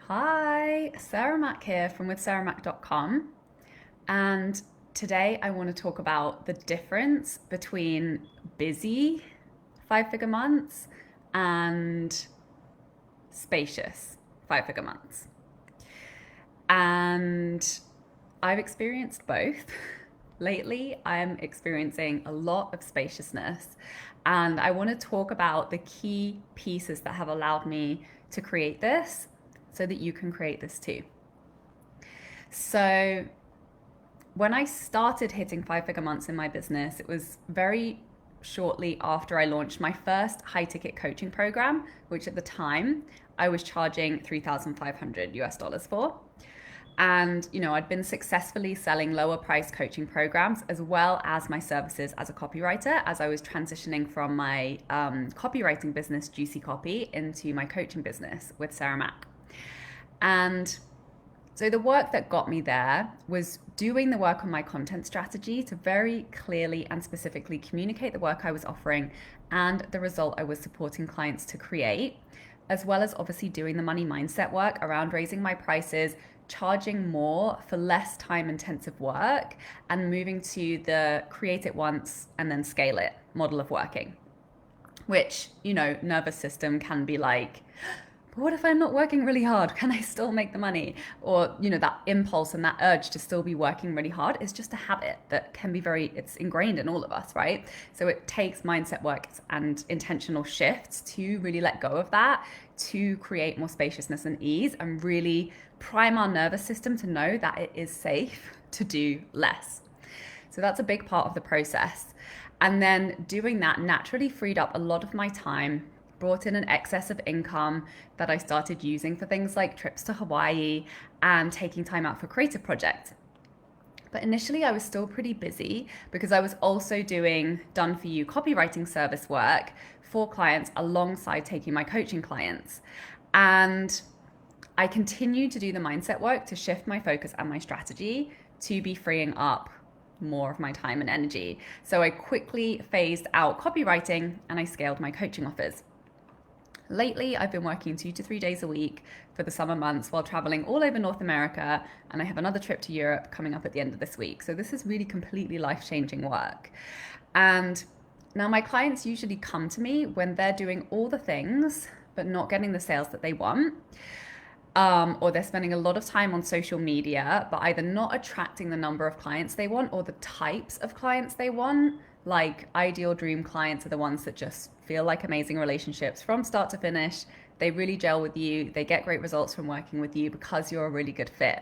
Hi, Sarah Mack here from withsarahmack.com. And today I want to talk about the difference between busy 5 figure months and spacious 5 figure months. And I've experienced both. Lately, I'm experiencing a lot of spaciousness, and I want to talk about the key pieces that have allowed me to create this so that you can create this too. So, when I started hitting 5 figure months in my business, it was very shortly after I launched my first high ticket coaching program, which at the time I was charging 3,500 US dollars for. And, I'd been successfully selling lower price coaching programs as well as my services as a copywriter as I was transitioning from my copywriting business, Juicy Copy, into my coaching business with Sarah Mack. And so the work that got me there was doing the work on my content strategy to very clearly and specifically communicate the work I was offering and the result I was supporting clients to create, as well as obviously doing the money mindset work around raising my prices, charging more for less time intensive work, and moving to the create it once and then scale it model of working, which, nervous system can be like, but what if I'm not working really hard? Can I still make the money? Or, that impulse and that urge to still be working really hard is just a habit that can be it's ingrained in all of us, right? So it takes mindset work and intentional shifts to really let go of that, to create more spaciousness and ease, and really prime our nervous system to know that it is safe to do less. So that's a big part of the process. And then doing that naturally freed up a lot of my time, brought in an excess of income that I started using for things like trips to Hawaii and taking time out for creative projects. But initially I was still pretty busy because I was also doing done for you copywriting service work for clients alongside taking my coaching clients. And I continued to do the mindset work to shift my focus and my strategy to be freeing up more of my time and energy. So I quickly phased out copywriting and I scaled my coaching offers. Lately, I've been working 2 to 3 days a week for the summer months while traveling all over North America, and I have another trip to Europe coming up at the end of this week. So this is really completely life-changing work. And now my clients usually come to me when they're doing all the things but not getting the sales that they want. Or they're spending a lot of time on social media, but either not attracting the number of clients they want or the types of clients they want. Like ideal dream clients are the ones that just feel like amazing relationships from start to finish. They really gel with you. They get great results from working with you because you're a really good fit.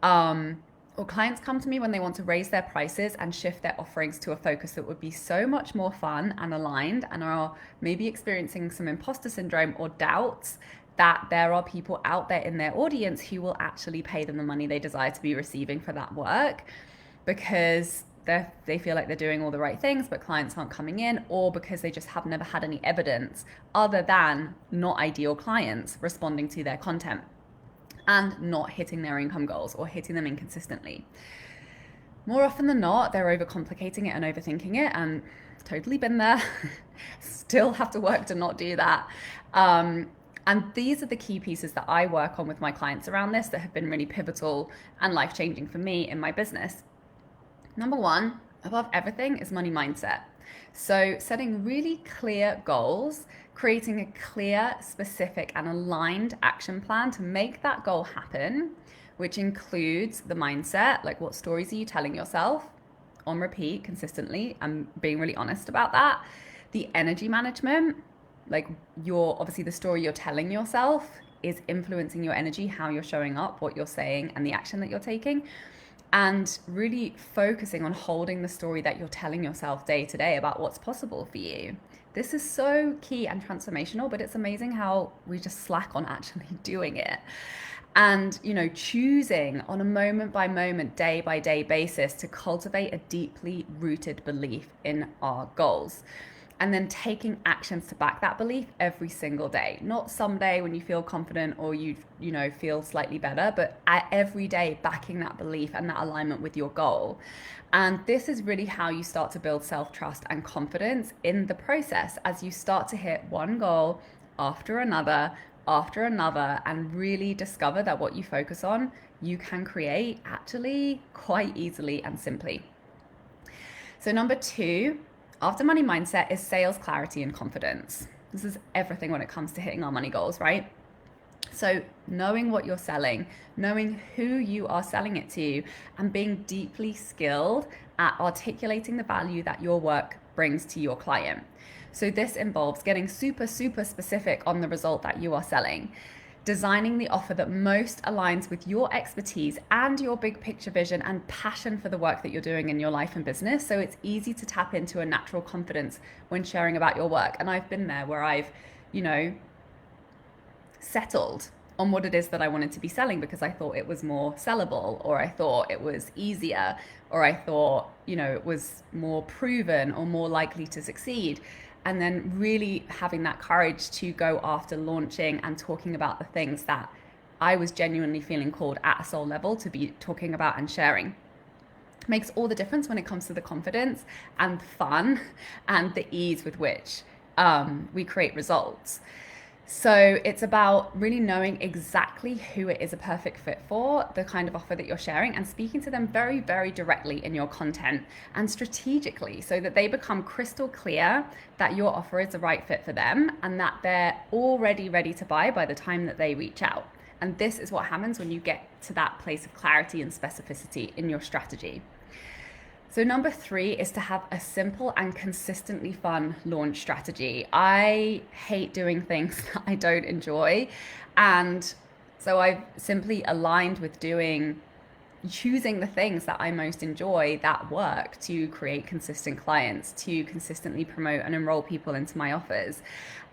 Or clients come to me when they want to raise their prices and shift their offerings to a focus that would be so much more fun and aligned, and are maybe experiencing some imposter syndrome or doubts that there are people out there in their audience who will actually pay them the money they desire to be receiving for that work, because they feel like they're doing all the right things, but clients aren't coming in, or because they just have never had any evidence other than not ideal clients responding to their content and not hitting their income goals or hitting them inconsistently. More often than not, they're overcomplicating it and overthinking it, and totally been there. Still have to work to not do that. And these are the key pieces that I work on with my clients around this that have been really pivotal and life-changing for me in my business. Number one, above everything, is money mindset. So setting really clear goals, creating a clear, specific, and aligned action plan to make that goal happen, which includes the mindset, like what stories are you telling yourself on repeat consistently, and being really honest about that. The energy management, like obviously the story you're telling yourself is influencing your energy, how you're showing up, what you're saying, and the action that you're taking. And really focusing on holding the story that you're telling yourself day to day about what's possible for you. This is so key and transformational, but it's amazing how we just slack on actually doing it. And, choosing on a moment by moment, day by day basis to cultivate a deeply rooted belief in our goals. And then taking actions to back that belief every single day. Not someday when you feel confident or you feel slightly better, but every day backing that belief and that alignment with your goal. And this is really how you start to build self-trust and confidence in the process as you start to hit one goal after another after another and really discover that what you focus on, you can create actually quite easily and simply. So number 2, after money mindset, is sales clarity and confidence. This is everything when it comes to hitting our money goals, right? So knowing what you're selling, knowing who you are selling it to, and being deeply skilled at articulating the value that your work brings to your client. So this involves getting super, super specific on the result that you are selling, designing the offer that most aligns with your expertise and your big picture vision and passion for the work that you're doing in your life and business. So it's easy to tap into a natural confidence when sharing about your work. And I've been there where I've, settled on what it is that I wanted to be selling because I thought it was more sellable, or I thought it was easier, or I thought, it was more proven or more likely to succeed. And then really having that courage to go after launching and talking about the things that I was genuinely feeling called at a soul level to be talking about and sharing. Makes all the difference when it comes to the confidence and fun and the ease with which we create results. So it's about really knowing exactly who it is a perfect fit for, the kind of offer that you're sharing, and speaking to them very, very directly in your content and strategically so that they become crystal clear that your offer is the right fit for them and that they're already ready to buy by the time that they reach out. And this is what happens when you get to that place of clarity and specificity in your strategy. So number 3 is to have a simple and consistently fun launch strategy. I hate doing things that I don't enjoy. And so I've simply aligned with choosing the things that I most enjoy that work to create consistent clients, to consistently promote and enroll people into my offers.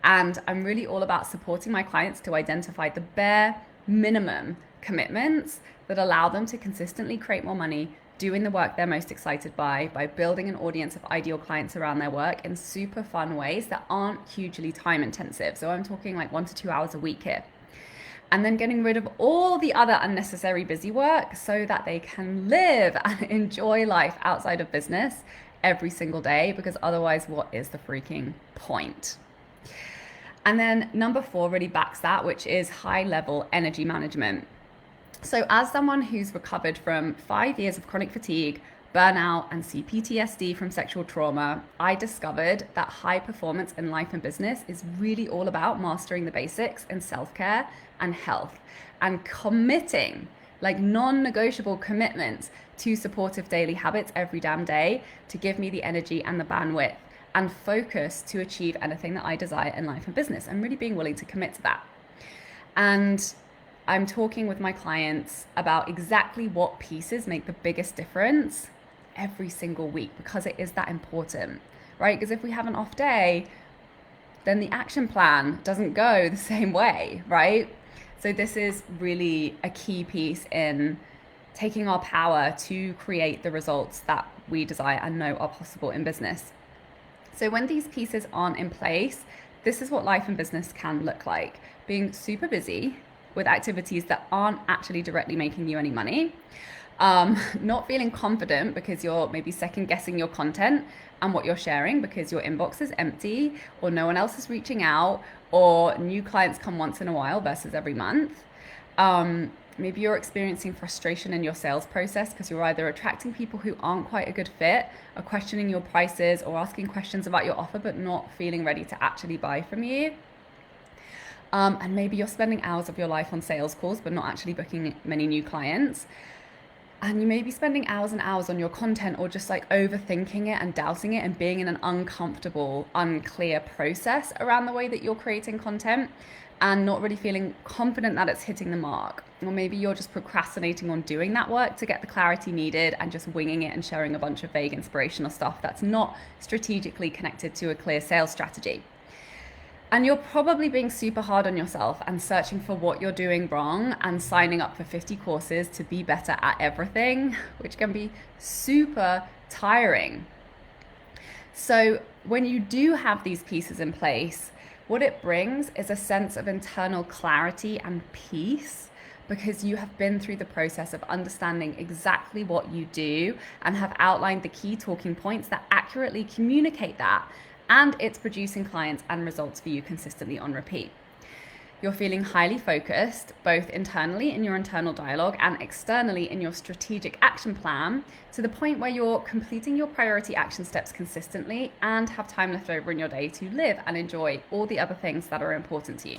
And I'm really all about supporting my clients to identify the bare minimum commitments that allow them to consistently create more money, doing the work they're most excited by building an audience of ideal clients around their work in super fun ways that aren't hugely time intensive. So I'm talking like 1 to 2 hours a week here. And then getting rid of all the other unnecessary busy work so that they can live and enjoy life outside of business every single day, because otherwise, what is the freaking point? And then number 4 really backs that, which is high level energy management. So as someone who's recovered from 5 years of chronic fatigue, burnout, and CPTSD from sexual trauma, I discovered that high performance in life and business is really all about mastering the basics in self-care and health and committing, like non-negotiable commitments to supportive daily habits every damn day to give me the energy and the bandwidth and focus to achieve anything that I desire in life and business. I'm really being willing to commit to that. And I'm talking with my clients about exactly what pieces make the biggest difference every single week, because it is that important, right? Because if we have an off day, then the action plan doesn't go the same way, right? So this is really a key piece in taking our power to create the results that we desire and know are possible in business. So when these pieces aren't in place, this is what life and business can look like. Being super busy with activities that aren't actually directly making you any money, not feeling confident because you're maybe second guessing your content and what you're sharing because your inbox is empty, or no one else is reaching out, or new clients come once in a while versus every month. Maybe you're experiencing frustration in your sales process because you're either attracting people who aren't quite a good fit, or questioning your prices, or asking questions about your offer but not feeling ready to actually buy from you. And maybe you're spending hours of your life on sales calls but not actually booking many new clients. And you may be spending hours and hours on your content, or just like overthinking it and doubting it and being in an uncomfortable, unclear process around the way that you're creating content and not really feeling confident that it's hitting the mark. Or maybe you're just procrastinating on doing that work to get the clarity needed and just winging it and sharing a bunch of vague inspirational stuff that's not strategically connected to a clear sales strategy. And you're probably being super hard on yourself and searching for what you're doing wrong and signing up for 50 courses to be better at everything, which can be super tiring. So when you do have these pieces in place, what it brings is a sense of internal clarity and peace, because you have been through the process of understanding exactly what you do and have outlined the key talking points that accurately communicate that. And it's producing clients and results for you consistently on repeat. You're feeling highly focused, both internally in your internal dialogue and externally in your strategic action plan, to the point where you're completing your priority action steps consistently and have time left over in your day to live and enjoy all the other things that are important to you.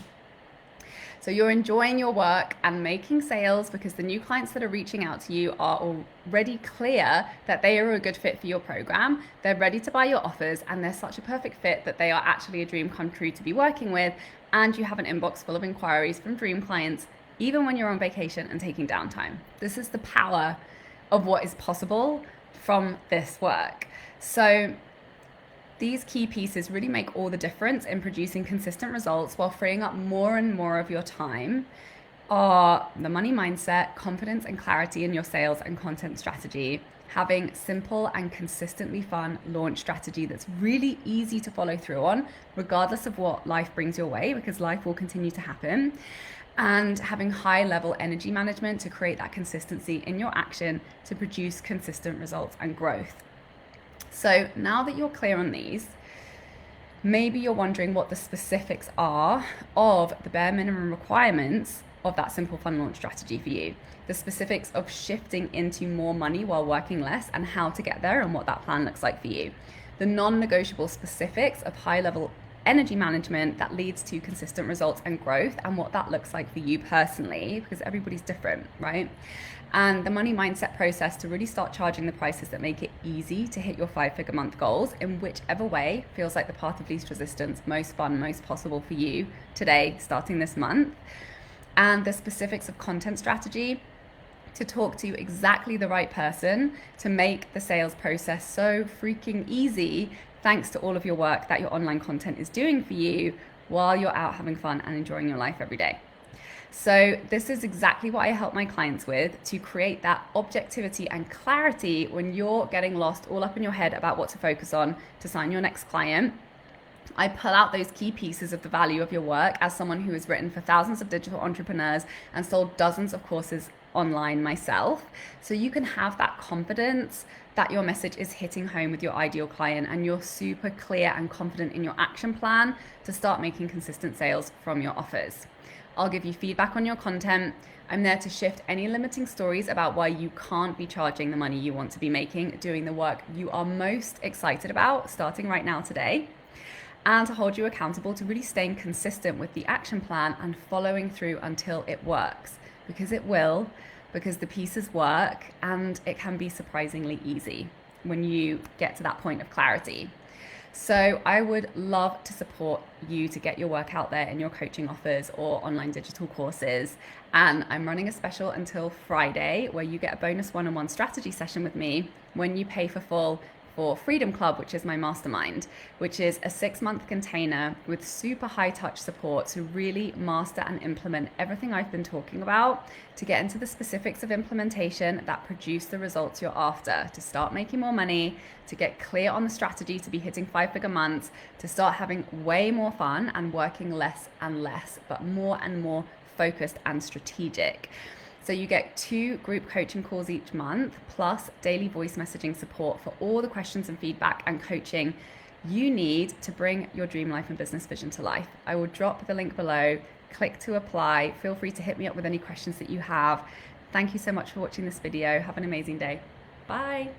So you're enjoying your work and making sales because the new clients that are reaching out to you are already clear that they are a good fit for your program. They're ready to buy your offers and they're such a perfect fit that they are actually a dream come true to be working with. And you have an inbox full of inquiries from dream clients, even when you're on vacation and taking downtime. This is the power of what is possible from this work. So these key pieces really make all the difference in producing consistent results while freeing up more and more of your time are the money mindset, confidence and clarity in your sales and content strategy, having simple and consistently fun launch strategy that's really easy to follow through on, regardless of what life brings your way, because life will continue to happen, and having high level energy management to create that consistency in your action to produce consistent results and growth. So now that you're clear on these, maybe you're wondering what the specifics are of the bare minimum requirements of that simple fun launch strategy for you, the specifics of shifting into more money while working less and how to get there and what that plan looks like for you, the non-negotiable specifics of high-level energy management that leads to consistent results and growth and what that looks like for you personally, because everybody's different, right? And the money mindset process to really start charging the prices that make it easy to hit your 5-figure month goals in whichever way feels like the path of least resistance, most fun, most possible for you today, starting this month. And the specifics of content strategy to talk to exactly the right person to make the sales process so freaking easy, thanks to all of your work that your online content is doing for you while you're out having fun and enjoying your life every day. So this is exactly what I help my clients with, to create that objectivity and clarity when you're getting lost all up in your head about what to focus on to sign your next client. I pull out those key pieces of the value of your work as someone who has written for thousands of digital entrepreneurs and sold dozens of courses online myself. So you can have that confidence that your message is hitting home with your ideal client and you're super clear and confident in your action plan to start making consistent sales from your offers. I'll give you feedback on your content. I'm there to shift any limiting stories about why you can't be charging the money you want to be making, doing the work you are most excited about, starting right now today, and to hold you accountable to really staying consistent with the action plan and following through until it works, because it will, because the pieces work and it can be surprisingly easy when you get to that point of clarity. So I would love to support you to get your work out there in your coaching offers or online digital courses. And I'm running a special until Friday where you get a bonus one-on-one strategy session with me when you pay for full for Freedom Club, which is my mastermind, which is a 6-month container with super high touch support to really master and implement everything I've been talking about, to get into the specifics of implementation that produce the results you're after, to start making more money, to get clear on the strategy to be hitting 5-figure months, to start having way more fun and working less and less, but more and more focused and strategic. So you get 2 group coaching calls each month, plus daily voice messaging support for all the questions and feedback and coaching you need to bring your dream life and business vision to life. I will drop the link below. Click to apply. Feel free to hit me up with any questions that you have. Thank you so much for watching this video. Have an amazing day. Bye.